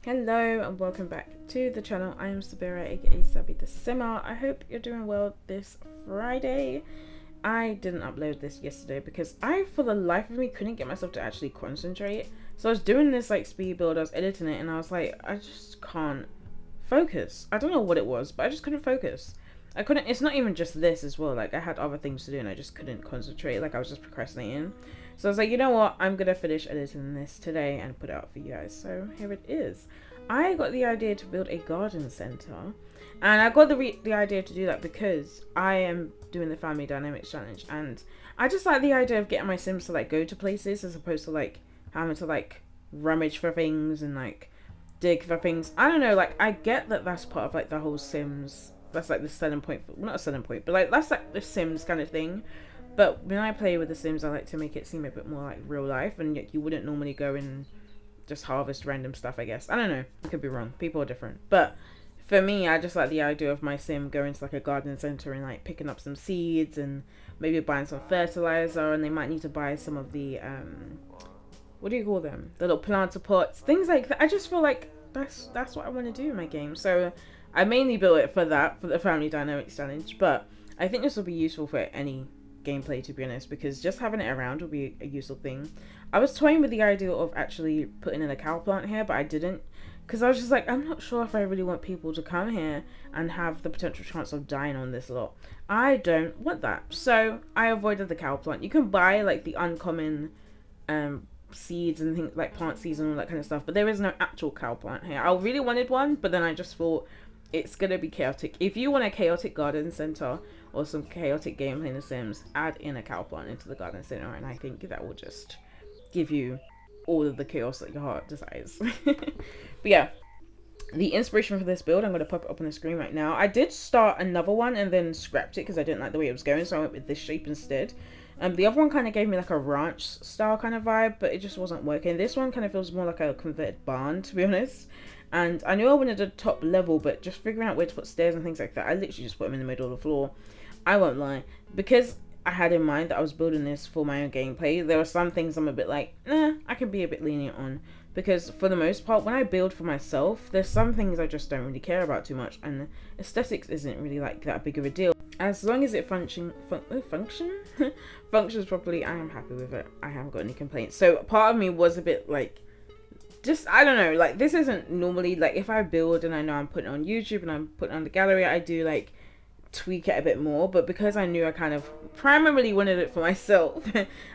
Hello and welcome back to the channel. I am Sabyra, aka Sabythesimmer. I hope you're doing well this Friday. I didn't upload this yesterday because I, for the life of me, couldn't get myself to actually concentrate. So I was doing this like speed build, I was editing it, and I was like, I just can't focus. I don't know what it was, but I just couldn't focus. I couldn't, it's not even just this as well, like I had other things to do and I just couldn't concentrate, like I was just procrastinating. So I was like, you know what, I'm gonna finish editing this today and put it out for you guys. So here it is. I got the idea to build a garden center, and I got the idea to do that because I am doing the family dynamics challenge, and I just like the idea of getting my Sims to like go to places as opposed to like having to like rummage for things and like dig for things. I don't know, like I get that that's part of like the whole Sims, that's like the selling point, well, not a selling point, but like that's like the Sims kind of thing. But when I play with the Sims, I like to make it seem a bit more like real life, and yet you wouldn't normally go and just harvest random stuff, I guess. I don't know, I could be wrong, people are different. But for me, I just like the idea of my Sim going to like a garden center and like picking up some seeds and maybe buying some fertilizer, and they might need to buy some of the what do you call them, the little planter pots, things like that. I just feel like that's what I want to do in my game. So I mainly built it for that, for the family dynamics challenge, but I think this will be useful for any gameplay, to be honest, because just having it around will be a useful thing. I was toying with the idea of actually putting in a cow plant here, but I didn't, because I was just like, I'm not sure if I really want people to come here and have the potential chance of dying on this lot. I don't want that, so I avoided the cow plant. You can buy like the uncommon seeds and things like plant seeds and all that kind of stuff, but there is no actual cow plant here. I really wanted one, but then I just thought it's gonna be chaotic. If you want a chaotic garden center or some chaotic gameplay in The Sims, add in a cow plant into the garden center, and I think that will just give you all of the chaos that your heart desires. But yeah, the inspiration for this build, I'm going to pop it up on the screen right now. I did start another one and then scrapped it because I didn't like the way it was going, so I went with this shape instead. The other one kind of gave me like a ranch style kind of vibe, but it just wasn't working. This one kind of feels more like a converted barn, to be honest. And I knew I wanted a top level, but just figuring out where to put stairs and things like that, I literally just put them in the middle of the floor. I won't lie, because I had in mind that I was building this for my own gameplay, there were some things I'm a bit like, I can be a bit lenient on. Because for the most part, when I build for myself, there's some things I just don't really care about too much, and aesthetics isn't really like that big of a deal. As long as it functions properly, I am happy with it. I haven't got any complaints. So part of me was a bit like, just, I don't know, like this isn't normally, like if I build and I know I'm putting it on YouTube and I'm putting it on the gallery, I do like tweak it a bit more, but because I knew I kind of primarily wanted it for myself,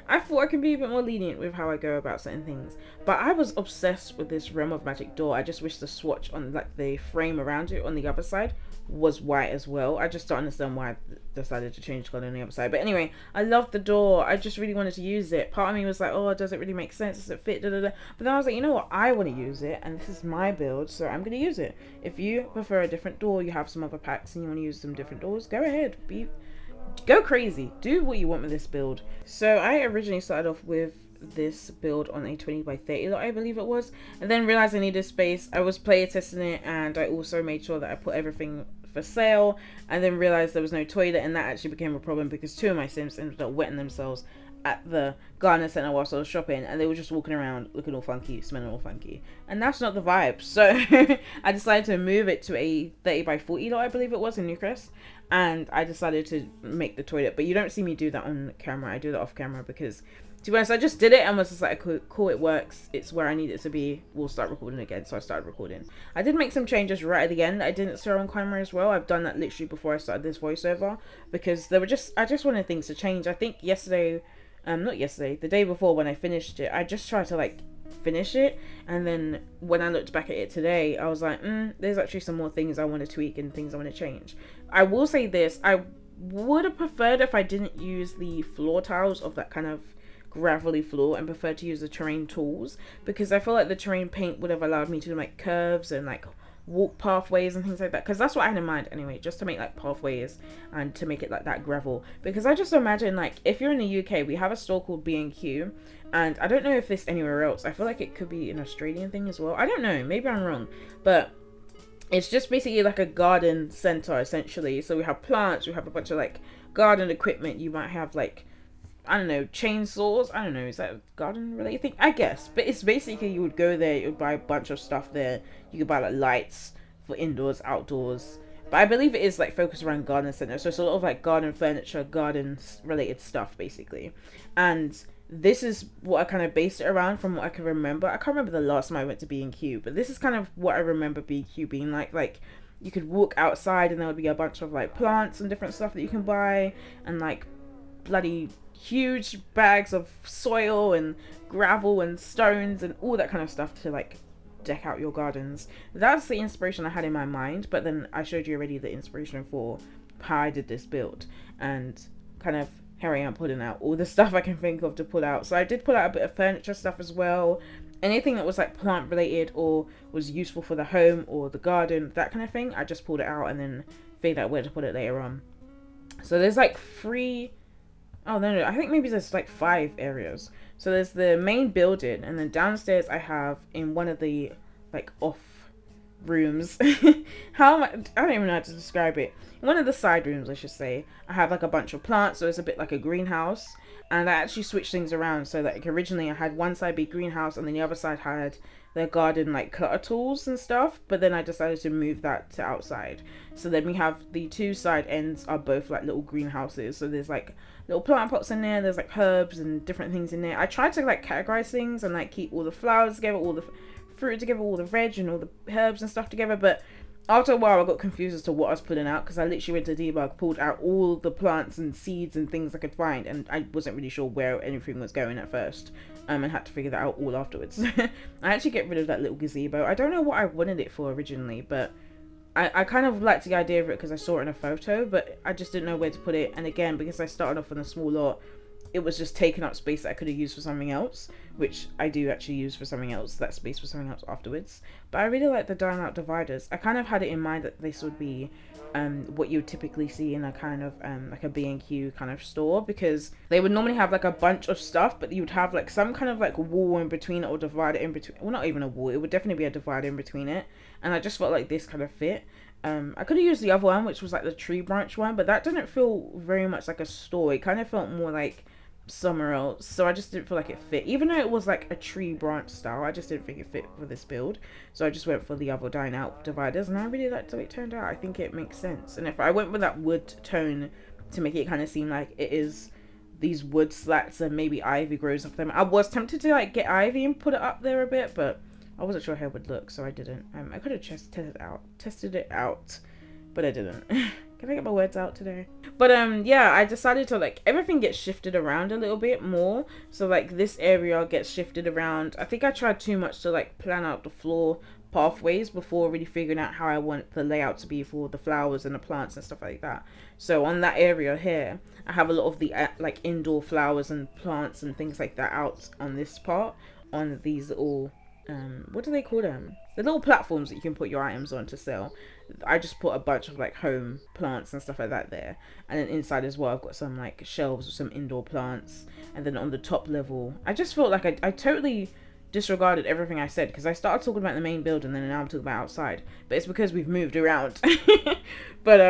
I thought I can be a bit more lenient with how I go about certain things. But I was obsessed with this Realm of Magic door. I just wish the swatch on like the frame around it on the other side was white as well. I just don't understand why I decided to change color on the other side. But anyway, I love the door. I just really wanted to use it. Part of me was like, oh, does it really make sense? Does it fit? Da, da, da. But then I was like, you know what? I want to use it, and this is my build, so I'm going to use it. If you prefer a different door, you have some other packs and you want to use some different doors, go ahead. Go crazy. Do what you want with this build. So I originally started off with this build on a 20 by 30 lot, I believe it was, and then realized I needed space. I was player testing it, and I also made sure that I put everything for sale, and then realized there was no toilet, and that actually became a problem because two of my Sims ended up wetting themselves at the garden center whilst I was shopping, and they were just walking around looking all funky, smelling all funky, and that's not the vibe. So I decided to move it to a 30 by 40 lot, I believe it was, in Newcrest, and I decided to make the toilet. But you don't see me do that on camera. I do that off camera because, to be honest, I just did it and was just like, cool, it works, it's where I need it to be, we'll start recording again. So I started recording. I did make some changes right at the end. I didn't start on camera as well. I've done that literally before I started this voiceover, because there were I just wanted things to change. I think yesterday, not yesterday, the day before when I finished it, I just tried to like finish it, and then when I looked back at it today, I was like, there's actually some more things I want to tweak and things I want to change. I will say this, I would have preferred if I didn't use the floor tiles of that kind of gravelly floor and preferred to use the terrain tools, because I feel like the terrain paint would have allowed me to make curves and like walk pathways and things like that, because that's what I had in mind anyway, just to make like pathways and to make it like that gravel. Because I just imagine, like, if you're in the UK, we have a store called B&Q, and I don't know if this anywhere else. I feel like it could be an Australian thing as well. I don't know, maybe I'm wrong, but it's just basically like a garden center essentially. So we have plants, we have a bunch of like garden equipment. You might have like I don't know, chainsaws. I don't know, is that a garden related thing? I guess. But it's basically, you would go there, you would buy a bunch of stuff there. You could buy like lights for indoors, outdoors. But I believe it is like focused around garden center. So it's a lot of like garden furniture, garden related stuff basically. And this is what I kind of based it around from what I can remember. I can't remember the last time I went to B&Q, but this is kind of what I remember B&Q being like. Like, you could walk outside and there would be a bunch of like plants and different stuff that you can buy, and like bloody huge bags of soil and gravel and stones and all that kind of stuff to like deck out your gardens. That's the inspiration I had in my mind, but then I showed you already the inspiration for how I did this build, and kind of here I am putting out all the stuff I can think of to pull out. So I did pull out a bit of furniture stuff as well. Anything that was like plant related or was useful for the home or the garden, that kind of thing, I just pulled it out and then figured out where to put it later on. So there's like I think maybe there's like 5 areas. So there's the main building, and then downstairs I have in one of the like off rooms I don't even know how to describe it. One of the side rooms, I should say, I have like a bunch of plants, so it's a bit like a greenhouse. And I actually switched things around so that like originally I had one side be greenhouse and then the other side had their garden like clutter tools and stuff, but then I decided to move that to outside. So then we have the 2 side ends are both like little greenhouses. So there's like little plant pots in there, there's like herbs and different things in there. I tried to like categorize things and like keep all the flowers together, all the fruit together, all the veg and all the herbs and stuff together, but after a while I got confused as to what I was putting out, because I literally went to debug, pulled out all the plants and seeds and things I could find, and I wasn't really sure where anything was going at first, and had to figure that out all afterwards. I actually get rid of that little gazebo. I don't know what I wanted it for originally, but I kind of liked the idea of it because I saw it in a photo, but I just didn't know where to put it. And again, because I started off on a small lot, it was just taking up space that I could have used for something else, which I do actually use for something else, that space for something else afterwards. But I really like the dine out dividers. I kind of had it in mind that this would be what you would typically see in a kind of like a B&Q kind of store, because they would normally have like a bunch of stuff, but you would have like some kind of like wall in between it, or divider in between. Well, not even a wall, it would definitely be a divider in between it, and I just felt like this kind of fit. I could have used the other one, which was like the tree branch one, but that didn't feel very much like a store. It kind of felt more like somewhere else, so I just didn't feel like it fit. Even though it was like a tree branch style, I just didn't think it fit for this build, so I just went for the other dine out dividers, and I really liked the way it turned out. I think it makes sense, and if I went with that wood tone to make it kind of seem like it is these wood slats and maybe ivy grows off them, I was tempted to like get ivy and put it up there a bit, but I wasn't sure how it would look, so I didn't. I could have just tested it out, but I didn't. Can I get my words out today? But yeah, I decided to like, everything gets shifted around a little bit more. So like this area gets shifted around. I think I tried too much to like plan out the floor pathways before really figuring out how I want the layout to be for the flowers and the plants and stuff like that. So on that area here, I have a lot of the like indoor flowers and plants and things like that out on this part, on these little what do they call them, the little platforms that you can put your items on to sell. I just put a bunch of like home plants and stuff like that there, and then inside as well I've got some like shelves with some indoor plants. And then on the top level, I just felt like I totally disregarded everything I said, because I started talking about the main building and then now I'm talking about outside, but it's because we've moved around. But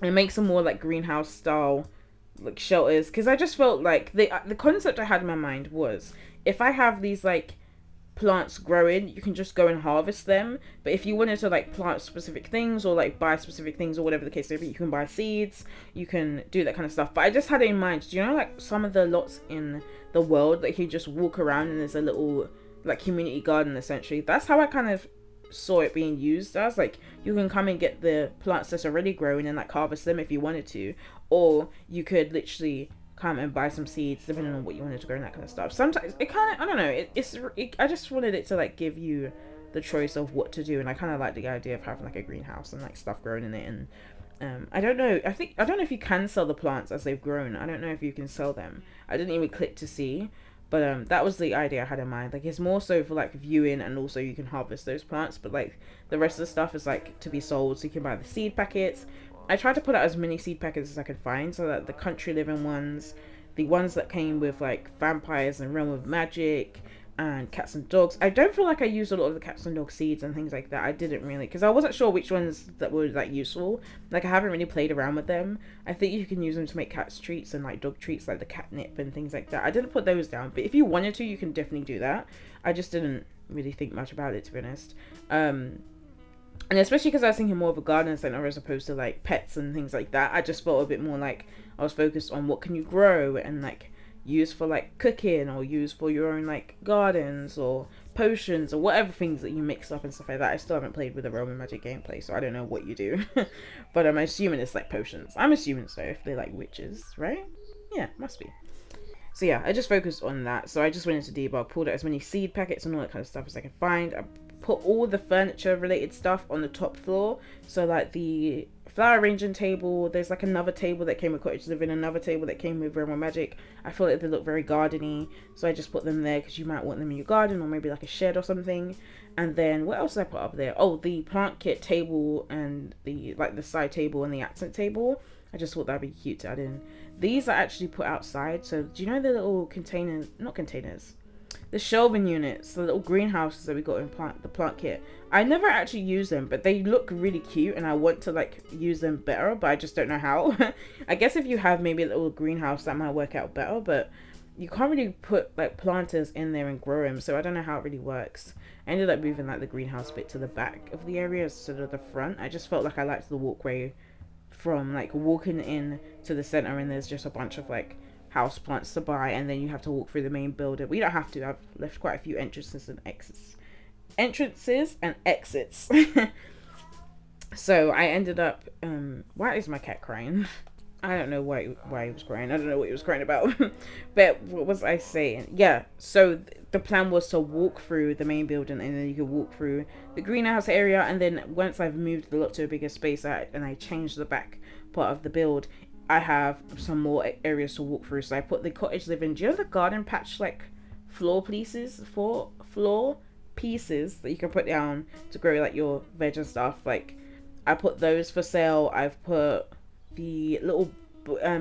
it makes some more like greenhouse style like shelters, because I just felt like the concept I had in my mind was, if I have these like plants growing, you can just go and harvest them. But if you wanted to like plant specific things or like buy specific things or whatever the case may be, you can buy seeds, you can do that kind of stuff. But I just had it in mind, do you know like some of the lots in the world that you just walk around and there's a little like community garden essentially? That's how I kind of saw it being used as. Like, you can come and get the plants that's already growing and like harvest them if you wanted to, or you could literally come and buy some seeds depending on what you wanted to grow and that kind of stuff. Sometimes it kind of, I don't know, I just wanted it to like give you the choice of what to do, and I kind of like the idea of having like a greenhouse and like stuff growing in it. And I don't know if you can sell the plants as they've grown. I don't know if you can sell them. I didn't even click to see, but that was the idea I had in mind. Like, it's more so for like viewing, and also you can harvest those plants, but like the rest of the stuff is like to be sold, so you can buy the seed packets. I tried to put out as many seed packets as I could find, so that the country living ones, the ones that came with like vampires and realm of magic, and cats and dogs. I don't feel like I used a lot of the cats and dog seeds and things like that. I didn't really, because I wasn't sure which ones that were like useful. Like I haven't really played around with them. I think you can use them to make cats treats and like dog treats, like the catnip and things like that. I didn't put those down, but if you wanted to, you can definitely do that. I just didn't really think much about it, to be honest. And especially because I was thinking more of a garden center as opposed to like pets and things like that. I just felt a bit more like I was focused on what can you grow and like use for like cooking, or use for your own like gardens or potions or whatever things that you mix up and stuff like that. I still haven't played with the Roman magic gameplay, so I don't know what you do. But I'm assuming it's like potions. I'm assuming so, if they're like witches, right? Yeah, must be. So yeah, I just focused on that. So I just went into debug, pulled out as many seed packets and all that kind of stuff as I could find. I put all the furniture related stuff on the top floor. So like the flower arranging table, there's like another table that came with Cottage Living, another table that came with Roman Magic. I feel like they look very gardeny, so I just put them there because you might want them in your garden or maybe like a shed or something. And then what else did I put up there? Oh, the plant kit table and the like the side table and the accent table. I just thought that'd be cute to add in. These are actually put outside. So do you know the little containers, not containers, the shelving units, the little greenhouses that we got in the plant kit? I never actually use them, but they look really cute and I want to like use them better, but I just don't know how. I guess if you have maybe a little greenhouse, that might work out better, but you can't really put like planters in there and grow them, so I don't know how it really works. I ended up moving like the greenhouse bit to the back of the area instead of the front. I just felt like I liked the walkway from like walking in to the center, and there's just a bunch of like house plants to buy, and then you have to walk through the main building. We don't have to. I've left quite a few entrances and exits. So I ended up why is my cat crying? I don't know why he was crying. I don't know what he was crying about. But what was I saying? Yeah, so the plan was to walk through the main building, and then you could walk through the greenhouse area, and then once I've moved the lot to a bigger space and I changed the back part of the build, I have some more areas to walk through. So I put the Cottage Living, do you know the garden patch like floor pieces that you can put down to grow like your veg and stuff? Like I put those for sale. I've put the little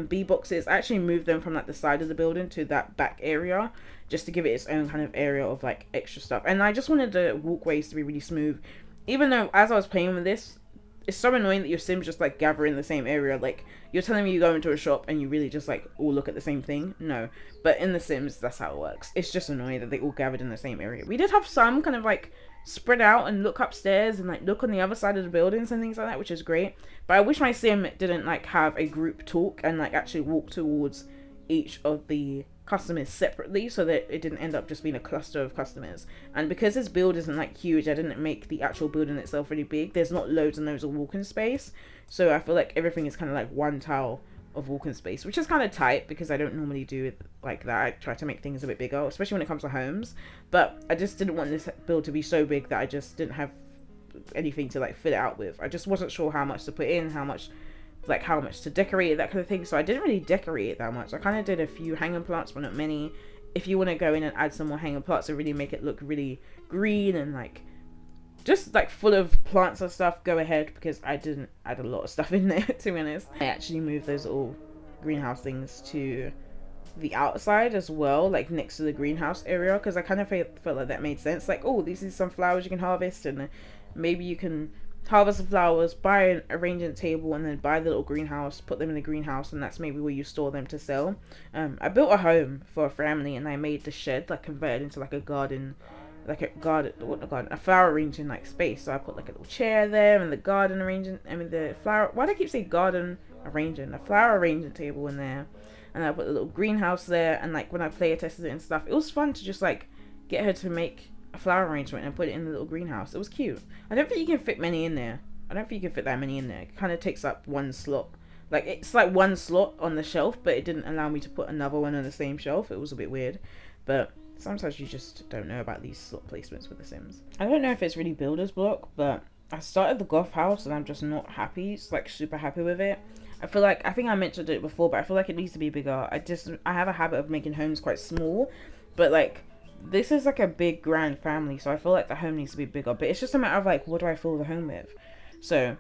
bee boxes. I actually moved them from like the side of the building to that back area just to give it its own kind of area of like extra stuff. And I just wanted the walkways to be really smooth, even though as I was playing with this, it's so annoying that your Sims just like gather in the same area. Like you're telling me you go into a shop and you really just like all look at the same thing? No. But in the Sims, that's how it works. It's just annoying that they all gathered in the same area. We did have some kind of like spread out and look upstairs and like look on the other side of the buildings and things like that, which is great. But I wish my Sim didn't like have a group talk and like actually walk towards each of the customers separately, so that it didn't end up just being a cluster of customers. And because this build isn't like huge, I didn't make the actual building itself really big. There's not loads and loads of walking space, so I feel like everything is kind of like one tile of walking space, which is kind of tight because I don't normally do it like that. I try to make things a bit bigger, especially when it comes to homes. But I just didn't want this build to be so big that I just didn't have anything to like fill it out with. I just wasn't sure how much to put in, how much to decorate it, that kind of thing. So I didn't really decorate it that much. I kind of did a few hanging plants, but not many. If you want to go in and add some more hanging plants to really make it look really green and like just like full of plants and stuff, go ahead, because I didn't add a lot of stuff in there, to be honest. I actually moved those little greenhouse things to the outside as well, like next to the greenhouse area, because I kind of felt like that made sense. Like, oh, these are some flowers you can harvest, and maybe you can harvest the flowers, buy an arrangement table, and then buy the little greenhouse, put them in the greenhouse, and that's maybe where you store them to sell. I built a home for a family, and I made the shed like converted into like a garden, a flower arranging like space. So I put like a little chair there, and the garden arranging, the flower, why do I keep saying garden arranging, a flower arranging table in there, and I put the little greenhouse there. And like when I play tested it and stuff, it was fun to just like get her to make a flower arrangement and put it in the little greenhouse. It was cute. I don't think you can fit many in there. I don't think you can fit that many in there. It kind of takes up one slot. Like it's like one slot on the shelf, but it didn't allow me to put another one on the same shelf. It was a bit weird, but sometimes you just don't know about these slot placements with the Sims. I don't know if it's really builder's block, but I started the goth house and I'm just not happy. It's like super happy with it. I think I mentioned it before, but I feel like it needs to be bigger. I have a habit of making homes quite small, but like this is like a big grand family, so I feel like the home needs to be bigger. But it's just a matter of like, what do I fill the home with? So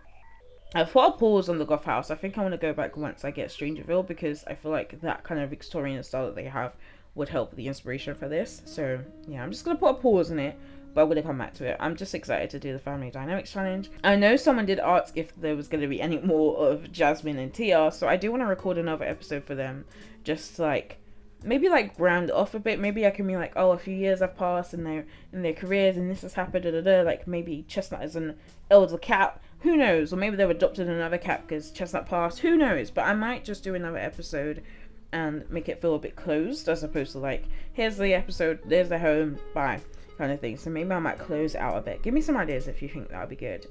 I thought I'll pause on the goth house. I think I want to go back once I get Strangerville, because I feel like that kind of Victorian style that they have would help with the inspiration for this. So yeah, I'm just gonna put a pause on it, but I'm gonna come back to it. I'm just excited to do the family dynamics challenge. I know someone did ask if there was gonna be any more of Jasmine and Tia, so I do want to record another episode for them, just like maybe like ground off a bit. Maybe I can be like, oh, a few years have passed in their careers and this has happened, like maybe Chestnut is an elder cat, who knows, or maybe they've adopted another cat because Chestnut passed, who knows. But I might just do another episode and make it feel a bit closed, as opposed to like, here's the episode, there's the home, bye kind of thing. So maybe I might close it out a bit. Give me some ideas if you think that would be good.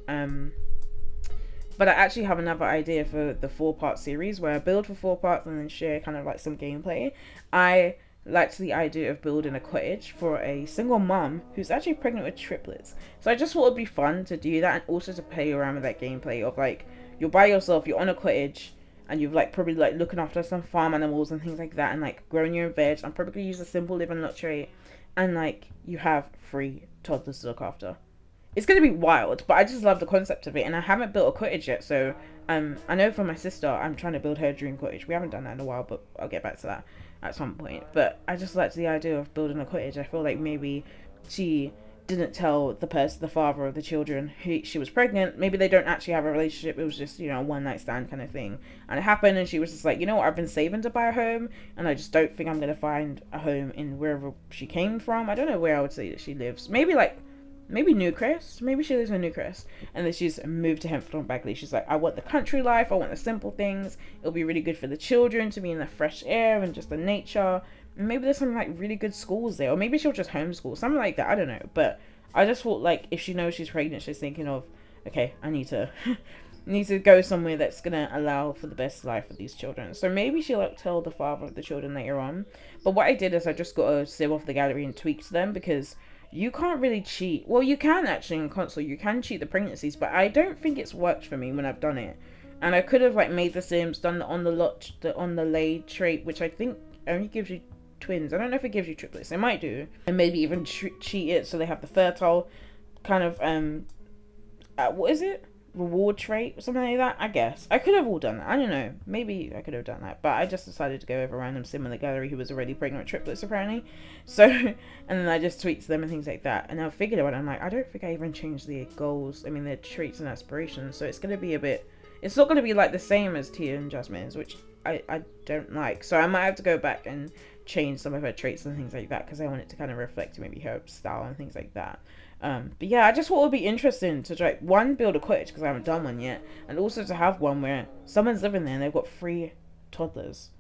But I actually have another idea for the 4-part series where I build for 4 parts and then share kind of like some gameplay. I liked the idea of building a cottage for a single mom who's actually pregnant with triplets. So I just thought it'd be fun to do that, and also to play around with that gameplay of like, you're by yourself, you're on a cottage, and you've like probably like looking after some farm animals and things like that, and like growing your own veg. I'm probably gonna use a simple living lot trait, and like you have 3 toddlers to look after. It's going to be wild, but I just love the concept of it, and I haven't built a cottage yet, so I know for my sister, I'm trying to build her dream cottage. We haven't done that in a while, but I'll get back to that at some point. But I just like the idea of building a cottage. I feel like maybe she didn't tell the father of the children she was pregnant. Maybe they don't actually have a relationship. It was just, you know, a one night stand kind of thing, and it happened, and she was just like, you know what, I've been saving to buy a home, and I just don't think I'm going to find a home in wherever she came from. I don't know where I would say that she lives. Maybe Newcrest. Maybe she lives in Newcrest. And then she's moved to Hempstead on Bagley. She's like, I want the country life. I want the simple things. It'll be really good for the children to be in the fresh air and just the nature. And maybe there's some like really good schools there. Or maybe she'll just homeschool. Something like that. I don't know. But I just thought like if she knows she's pregnant, she's thinking of, okay, I need to go somewhere that's going to allow for the best life for these children. So maybe she'll like tell the father of the children later on. But what I did is I just got to save off the gallery and tweak them, because you can't really cheat. Well, you can actually in console. You can cheat the pregnancies, but I don't think it's worked for me when I've done it. And I could have like made the Sims, done the on the lay trait, which I think only gives you twins. I don't know if it gives you triplets. It might do, and maybe even cheat it so they have the fertile kind of what is it? Reward trait or something like that. I guess I could have all done that. I don't know, maybe I could have done that, but I just decided to go over a random sim in the gallery who was already pregnant with triplets apparently. So and then I just tweaked them and things like that, and I figured out, I'm like, I don't think I even changed the goals, I mean their traits and aspirations, so it's going to be a bit, it's not going to be like the same as Tia and Jasmine's, which I don't like. So I might have to go back and change some of her traits and things like that, because I want it to kind of reflect maybe her style and things like that. But yeah, I just thought it would be interesting to try, one, build a cottage, because I haven't done one yet, and also to have one where someone's living there and they've got 3 toddlers.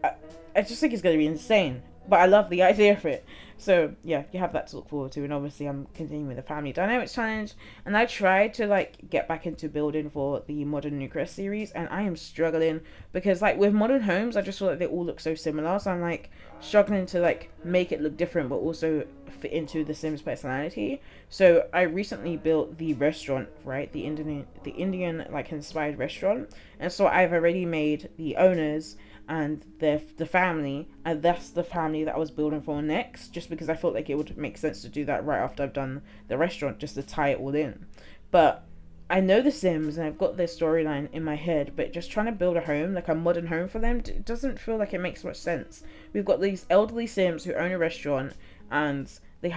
I just think it's going to be insane, but I love the idea of it. So yeah, you have that to look forward to, and obviously I'm continuing with the family dynamics challenge, and I tried to like get back into building for the modern Newcrest series, and I am struggling, because like with modern homes I just feel like they all look so similar, so I'm like struggling to like make it look different but also fit into the Sims personality. So I recently built the restaurant, right, the Indian like inspired restaurant, and so I've already made the owners and the family, and that's the family that I was building for next, just because I felt like it would make sense to do that right after I've done the restaurant, just to tie it all in. But I know the Sims and I've got their storyline in my head, but just trying to build a home, like a modern home for them, it doesn't feel like it makes much sense. We've got these elderly Sims who own a restaurant, and they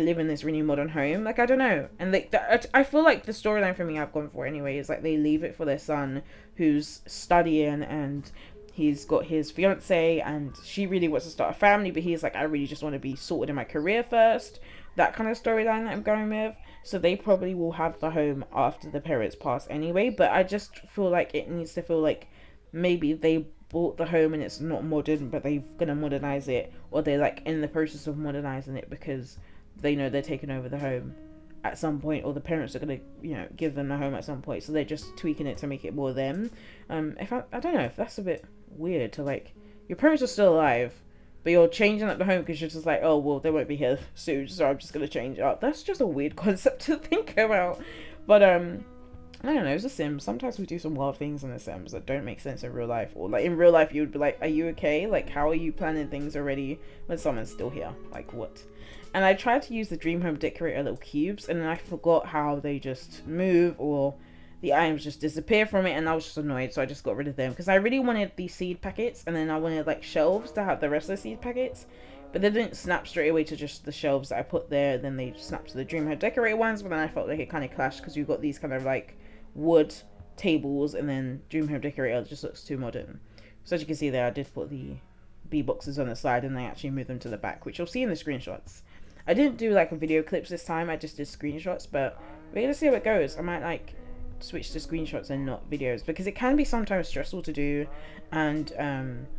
live in this really modern home. Like, I don't know. And I feel like the storyline for me I've gone for anyway is like they leave it for their son who's studying, and he's got his fiance and she really wants to start a family, but he's like, I really just want to be sorted in my career first. That kind of storyline that I'm going with. So they probably will have the home after the parents pass anyway, but I just feel like it needs to feel like maybe they bought the home and it's not modern, but they're gonna modernize it, or they're like in the process of modernizing it because they know they're taking over the home at some point, or the parents are gonna, you know, give them a home at some point, so they're just tweaking it to make it more them. If I don't know if that's a bit weird to like, your parents are still alive but you're changing up the home because you're just like, oh well, they won't be here soon, so I'm just gonna change it up. That's just a weird concept to think about. But I don't know, it's a Sims. Sometimes we do some wild things in the Sims that don't make sense in real life, or like in real life you would be like, are you okay? Like, how are you planning things already when someone's still here? Like, what? And I tried to use the dream home decorator little cubes, and then I forgot how they just move, or the items just disappear from it, and I was just annoyed, so I just got rid of them, because I really wanted the seed packets, and then I wanted like shelves to have the rest of the seed packets, but they didn't snap straight away to just the shelves that I put there. Then they snapped to the Dream Home Decorator ones, but then I felt like it kind of clashed because you've got these kind of like wood tables, and then Dream Home Decorator just looks too modern. So as you can see there, I did put the B boxes on the side, and I actually moved them to the back, which you'll see in the screenshots. I didn't do like a video clips this time, I just did screenshots, but we're gonna see how it goes. I might like switch to screenshots and not videos, because it can be sometimes stressful to do, and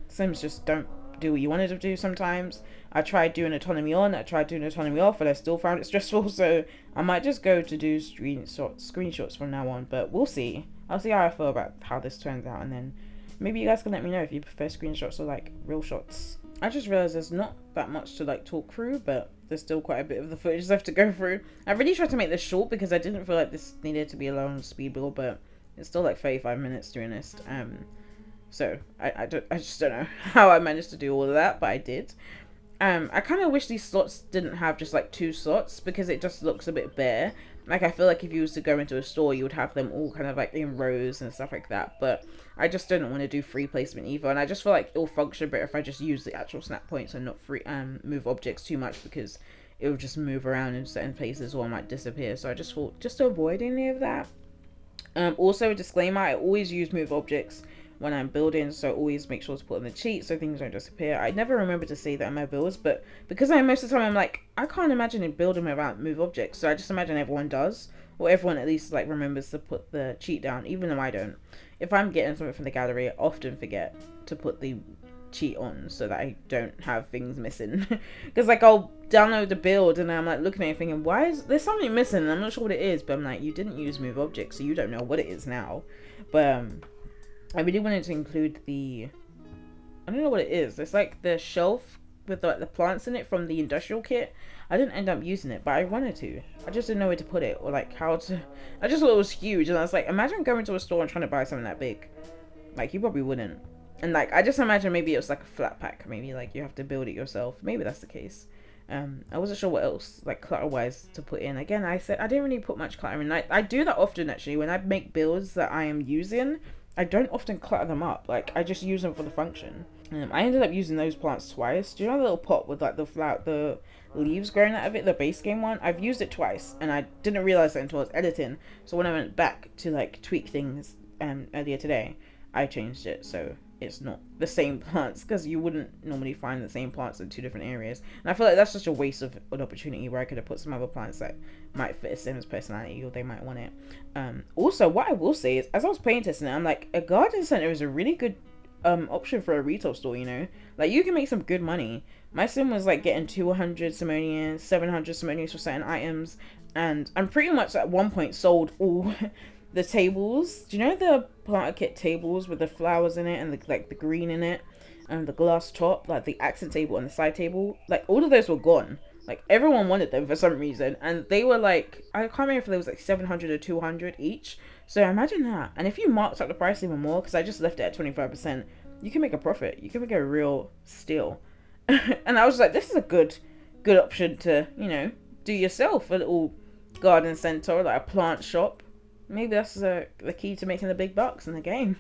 some just don't do what you wanted to do sometimes. I tried doing autonomy on, I tried doing autonomy off, and I still found it stressful, so I might just go to do screenshots from now on, but we'll see. I'll see how I feel about how this turns out, and then maybe you guys can let me know if you prefer screenshots or like real shots. I just realized there's not that much to like talk through, but there's still quite a bit of the footage left to go through. I really tried to make this short because I didn't feel like this needed to be a long speed build, but it's still like 35 minutes to be honest. So I just don't know how I managed to do all of that, but I did. I kind of wish these slots didn't have just like 2 slots, because it just looks a bit bare. Like, I feel like if you was to go into a store, you would have them all kind of like in rows and stuff like that, but I just didn't want to do free placement either, and I just feel like it'll function better if I just use the actual snap points and not move objects too much, because it will just move around in certain places or might disappear. So I just thought, just to avoid any of that. Also a disclaimer, I always use move objects when I'm building, so always make sure to put in the cheat so things don't disappear. I never remember to say that in my builds, but because most of the time I'm like, I can't imagine it building without move objects, so I just imagine everyone does, or everyone at least like remembers to put the cheat down, even though I don't. If I'm getting something from the gallery, I often forget to put the cheat on so that I don't have things missing. Because like, I'll download the build and I'm like looking at it thinking, why is there's something missing, and I'm not sure what it is, but I'm like, you didn't use move objects, so you don't know what it is now. But I really wanted to include the, I don't know what it is. It's like the shelf with like the plants in it from the industrial kit. I didn't end up using it, but I wanted to. I just didn't know where to put it, or like how to. I just thought it was huge, and I was like, imagine going to a store and trying to buy something that big. Like, you probably wouldn't. And like, I just imagine maybe it was like a flat pack. Maybe like you have to build it yourself. Maybe that's the case. I wasn't sure what else like clutter wise to put in. Again, I said I didn't really put much clutter in. I do that often actually when I make builds that I am using. I don't often clutter them up. Like, I just use them for the function. I ended up using those plants twice. Do you know the little pot with like the leaves growing out of it, the base game one? I've used it twice, and I didn't realize that until I was editing. So when I went back to like tweak things earlier today, I changed it so it's not the same plants, because you wouldn't normally find the same plants in 2 different areas, and I feel like that's just a waste of an opportunity where I could have put some other plants that might fit a Sim's personality, or they might want it. Also, what I will say is, as I was playing testing it, I'm like, a garden center is a really good option for a retail store, you know? Like, you can make some good money. My sim was like getting 200 simoleons, 700 simoleons for certain items, and I'm pretty much at one point sold all the tables. Do you know the planter kit tables with the flowers in it and the green in it and the glass top, like the accent table and the side table? Like, all of those were gone. Like, everyone wanted them for some reason, and they were like, I can't remember if there was like 700 or 200 each. So imagine that. And if you marked up the price even more, because I just left it at 25%, you can make a profit. You can make a real steal. And I was like, this is a good option to, you know, do yourself a little garden center, like a plant shop. Maybe that's the key to making the big bucks in the game.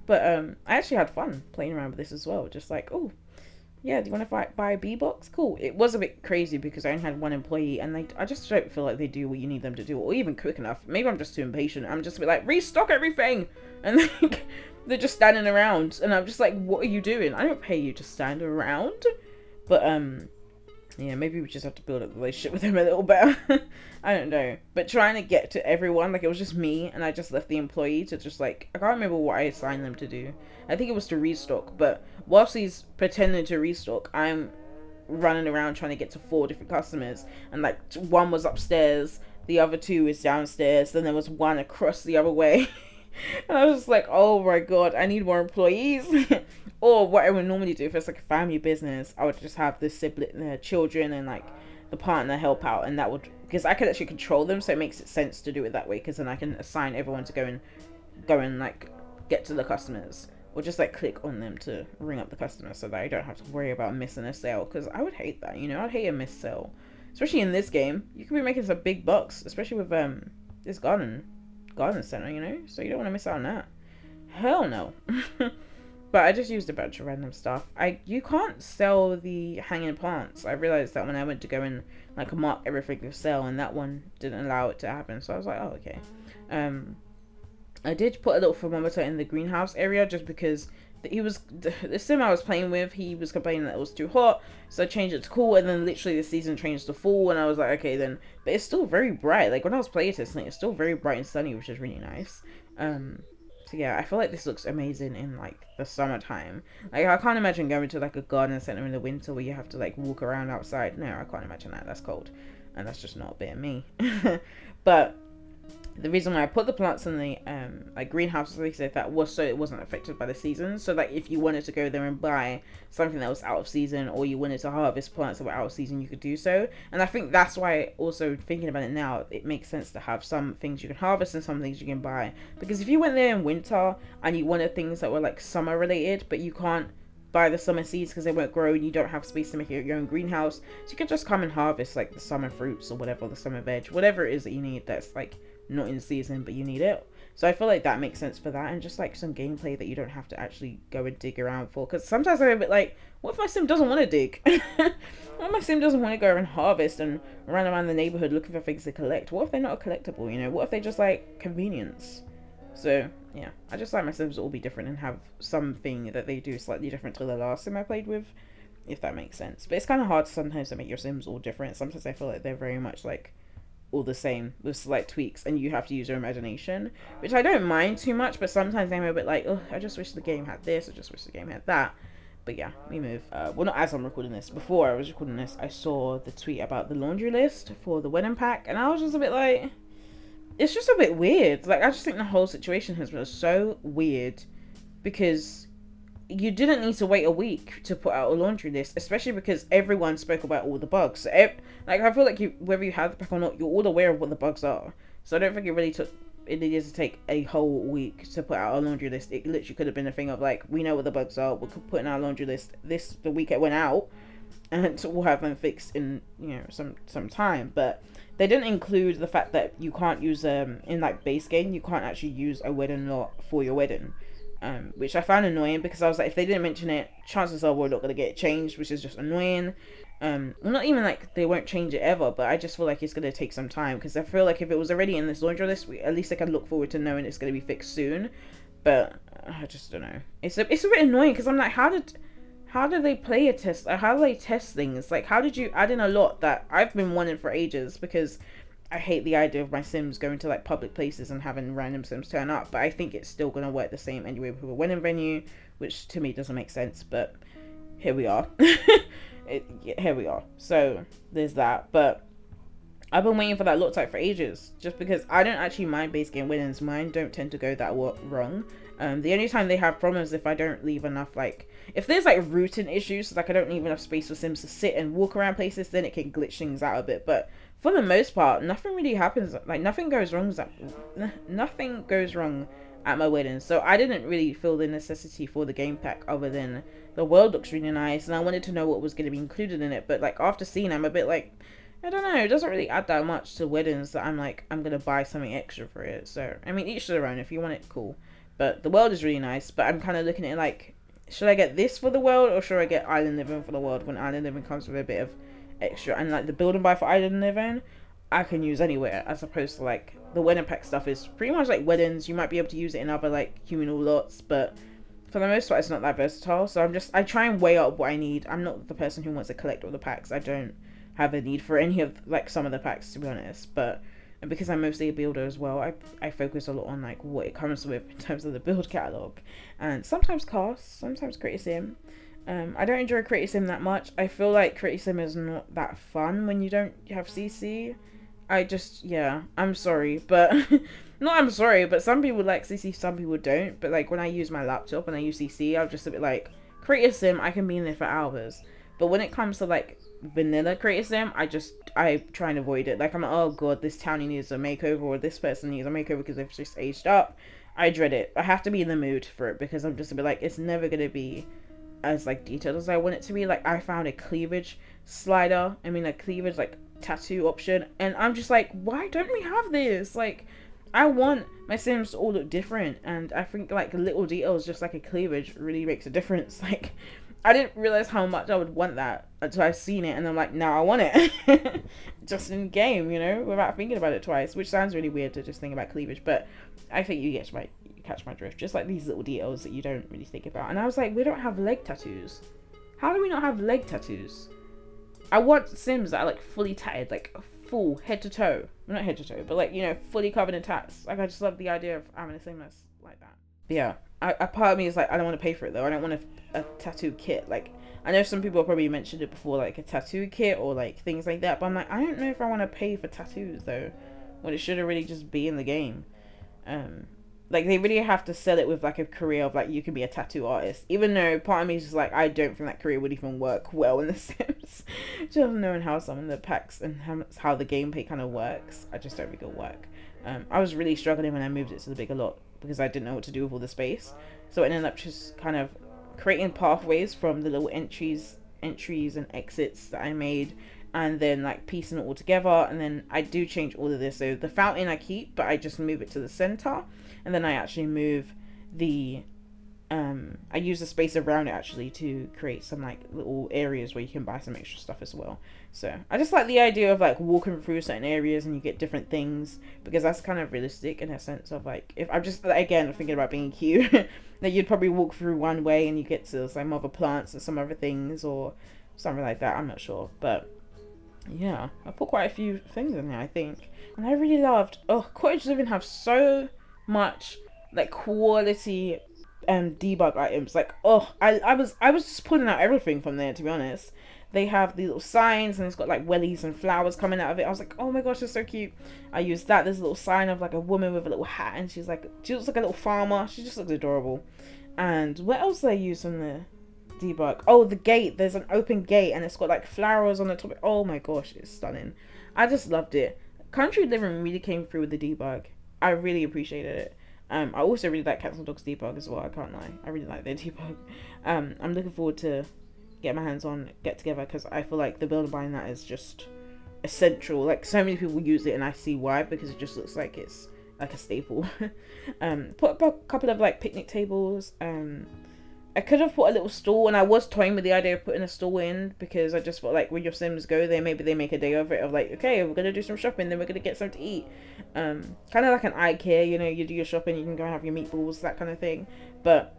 But I actually had fun playing around with this as well. Just like, oh, yeah, do you want to buy a B box? Cool. It was a bit crazy because I only had 1 employee, and I just don't feel like they do what you need them to do, or even quick enough. Maybe I'm just too impatient. I'm just a bit like, restock everything, and they're just standing around, and I'm just like, what are you doing? I don't pay you to stand around. But yeah, maybe we just have to build up the relationship with them a little better. I don't know. But trying to get to everyone, like, it was just me, and I just left the employee to just, like, I can't remember what I assigned them to do. I think it was to restock, but whilst he's pretending to restock, I'm running around trying to get to 4 different customers, and, like, 1 was upstairs, the other 2 is downstairs, then there was 1 across the other way. And I was just like, oh my god, I need more employees. Or what I would normally do if it's like a family business, I would just have the sibling, children, and like the partner help out, and that would, because I could actually control them, so it makes sense to do it that way, because then I can assign everyone to go and like get to the customers, or just like click on them to ring up the customers, so that I don't have to worry about missing a sale, because I would hate that, you know? I'd hate a missed sale, especially in this game. You could be making some big bucks, especially with this garden center, you know, so you don't want to miss out on that. Hell no. but I just used a bunch of random stuff. You can't sell the hanging plants. I realized that when I went to go and like mark everything to sell, and that one didn't allow it to happen. So I was like, oh, okay. I did put a little thermometer in the greenhouse area just because the sim I was playing with, he was complaining that it was too hot, so I changed it to cool, and then literally the season changed to fall, and I was like, okay then, but it's still very bright. Like when I was playing testing, it's still very bright and sunny, which is really nice. So yeah, I feel like this looks amazing in like the summertime. Like I can't imagine going to like a garden center in the winter where you have to like walk around outside. No, I can't imagine that. That's cold, and that's just not a bit of me. But the reason why I put the plants in the like greenhouse, like I said, that was so it wasn't affected by the season. So like if you wanted to go there and buy something that was out of season, or you wanted to harvest plants that were out of season, you could do so. And I think that's why, also thinking about it now, it makes sense to have some things you can harvest and some things you can buy. Because if you went there in winter and you wanted things that were like summer related, but you can't buy the summer seeds because they won't grow and you don't have space to make your own greenhouse, so you could just come and harvest like the summer fruits or whatever, the summer veg, whatever it is that you need that's like not in season but you need it. So I feel like that makes sense for that, and just like some gameplay that you don't have to actually go and dig around for. Because sometimes I'm a bit like, what if my sim doesn't want to dig? What if my sim doesn't want to go and harvest and run around the neighborhood looking for things to collect? What if they're not a collectible, you know? What if they just like convenience? So yeah, I just like my sims to all be different and have something that they do slightly different to the last sim I played with, if that makes sense. But it's kind of hard sometimes to make your sims all different. Sometimes I feel like they're very much like all the same with slight tweaks, and you have to use your imagination, which I don't mind too much, but sometimes I'm a bit like, oh, I just wish the game had this, I just wish the game had that. But yeah, we move. Well, not as I'm recording this. Before I was recording this, I saw the tweet about the laundry list for the wedding pack, and I was just a bit like, it's just a bit weird. Like, I just think the whole situation has been so weird, because you didn't need to wait a week to put out a laundry list, especially because everyone spoke about all the bugs. So like, I feel like whether you have the pack or not, you're all aware of what the bugs are. So I don't think it needed to take a whole week to put out a laundry list. It literally could have been a thing of like, we know what the bugs are, we're putting out a laundry list the week it went out, and we'll have them fixed in, you know, some time. But they didn't include the fact that you can't use in like base game, you can't actually use a wedding lot for your wedding. Which I found annoying, because I was like, if they didn't mention it, chances are we're not going to get it changed, which is just annoying. Well, not even like they won't change it ever, but I just feel like it's going to take some time, because I feel like if it was already in this laundry list, at least I can look forward to knowing it's going to be fixed soon. But I just don't know. It's a bit annoying, because I'm like, how did they play a test? How do they test things? Like, how did you add in a lot that I've been wanting for ages? Because I hate the idea of my sims going to like public places and having random sims turn up, but I think it's still going to work the same anyway with a wedding venue, which to me doesn't make sense, but here we are. Here we are. So there's that. But I've been waiting for that look type for ages, just because I don't actually mind base game weddings. Mine don't tend to go that wrong. The only time they have problems is if I don't leave enough, like, if there's like routing issues, like I don't leave enough space for sims to sit and walk around places, then it can glitch things out a bit. But for the most part, nothing really happens. Like, nothing goes wrong at my wedding. So I didn't really feel the necessity for the game pack, other than the world looks really nice and I wanted to know what was going to be included in it. But like, after seeing, I'm a bit like, I don't know, it doesn't really add that much to weddings that I'm like, I'm gonna buy something extra for it. So I mean, each to their own. If you want it, cool. But the world is really nice, but I'm kind of looking at it like, should I get this for the world, or should I get island living for the world, when island living comes with a bit of extra, and like the build and buy for island living I can use anywhere, as opposed to like the wedding pack stuff is pretty much like weddings. You might be able to use it in other like communal lots, but for the most part it's not that versatile. So I try and weigh up what I need. I'm not the person who wants to collect all the packs. I don't have a need for any of like some of the packs, to be honest. But and because I'm mostly a builder as well, I focus a lot on like what it comes with in terms of the build catalog, and sometimes costs, sometimes Creative Sim. I don't enjoy Creative Sim that much. I feel like Creative Sim is not that fun when you don't have CC. I'm sorry, but not I'm sorry, but some people like CC, some people don't. But like when I use my laptop and I use CC, I'm just a bit like, Creative Sim, I can be in there for hours. But when it comes to like vanilla Creative Sim, I try and avoid it. Like, I'm like, oh god, this townie needs a makeover, or this person needs a makeover because they've just aged up. I dread it. I have to be in the mood for it, because I'm just a bit like, it's never gonna be as like detailed as I want it to be. Like, I found a cleavage slider, a cleavage like tattoo option, and I'm just like, why don't we have this? Like, I want my Sims to all look different, and I think like little details, just like a cleavage, really makes a difference. Like, I didn't realize how much I would want that until I seen it, and I'm like, now I want it, just in game, you know, without thinking about it twice. Which sounds really weird to just think about cleavage, but I think you catch my drift. Just like these little details that you don't really think about. And I was like, we don't have leg tattoos. How do we not have leg tattoos? I want Sims that are like fully tatted, like full head to toe. Well, not head to toe, but like, you know, fully covered in tats. Like, I just love the idea of having a Sim that's like that. But yeah, a part of me is like, I don't want to pay for it though. I don't want a tattoo kit. Like, I know some people probably mentioned it before, like a tattoo kit or like things like that. But I'm like, I don't know if I want to pay for tattoos though, when it should really just be in the game. Like, they really have to sell it with like a career of like, you can be a tattoo artist, even though part of me is just like, I don't think that career would even work well in The Sims. Just knowing how some of the packs and how the gameplay kind of works, I just don't think it'll work. I was really struggling when I moved it to the bigger lot because I didn't know what to do with all the space, so it ended up just kind of creating pathways from the little entries and exits that I made, and then like piecing it all together. And then I do change all of this, so the fountain I keep, but I just move it to the center, and then I actually move the I use the space around it actually to create some like little areas where you can buy some extra stuff as well. So I just like the idea of like walking through certain areas and you get different things, because that's kind of realistic in a sense of like, if I'm just again thinking about being cute, that you'd probably walk through one way and you get to some other plants and some other things or something like that. I'm not sure, but yeah, I put quite a few things in there, I think. And I really loved, cottage living have so much like quality debug items. Like, I was just pulling out everything from there, to be honest. They have the little signs and it's got like wellies and flowers coming out of it. I was like, oh my gosh, it's so cute. I used that. There's a little sign of like a woman with a little hat, and she looks like a little farmer. She just looks adorable. And what else did I use from the debug? Oh, the gate. There's an open gate and it's got like flowers on the top. Oh my gosh, it's stunning. I just loved it. Country living really came through with the debug. I really appreciated it. I also really like Cats and Dogs debug as well. I can't lie. I really like their debug. I'm looking forward to get my hands on Get Together, because I feel like the build and buying that is just essential. Like, so many people use it and I see why, because it just looks like it's like a staple. Put a couple of like picnic tables. I could have put a little stall, and I was toying with the idea of putting a stall in, because I just felt like when your Sims go there, maybe they make a day of it, of like, okay, we're gonna do some shopping, then we're gonna get something to eat. Kind of like an IKEA, you know, you do your shopping, you can go and have your meatballs, that kind of thing. But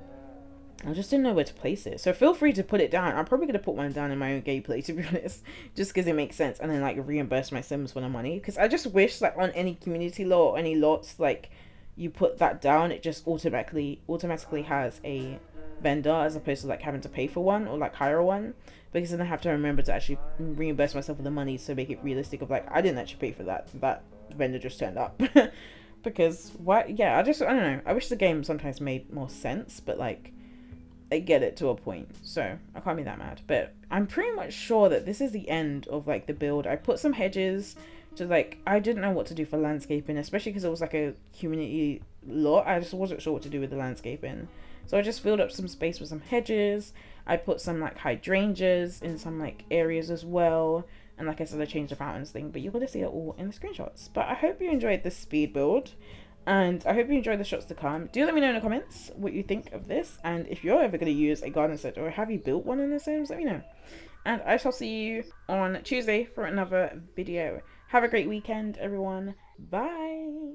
I just didn't know where to place it, so feel free to put it down. I'm probably gonna put one down in my own gameplay, to be honest, just because it makes sense, and then like reimburse my Sims for the money. Because I just wish like on any community lot or any lots, like you put that down, it just automatically has a vendor, as opposed to like having to pay for one or like hire one, because then I have to remember to actually reimburse myself for the money, so make it realistic of like, I didn't actually pay for that vendor just turned up. Because what, yeah, I don't know, I wish the game sometimes made more sense, but like I get it to a point, so I can't be that mad. But I'm pretty much sure that this is the end of like the build. I put some hedges to like, I didn't know what to do for landscaping, especially because it was like a community lot. I just wasn't sure what to do with the landscaping, so I just filled up some space with some hedges. I put some like hydrangeas in some like areas as well, and like I said, I changed the fountains thing, but you're gonna see it all in the screenshots. But I hope you enjoyed this speed build, and I hope you enjoy the shots to come. Do let me know in the comments what you think of this, and if you're ever going to use a garden set, or have you built one in The Sims, let me know. And I shall see you on Tuesday for another video. Have a great weekend, everyone. Bye!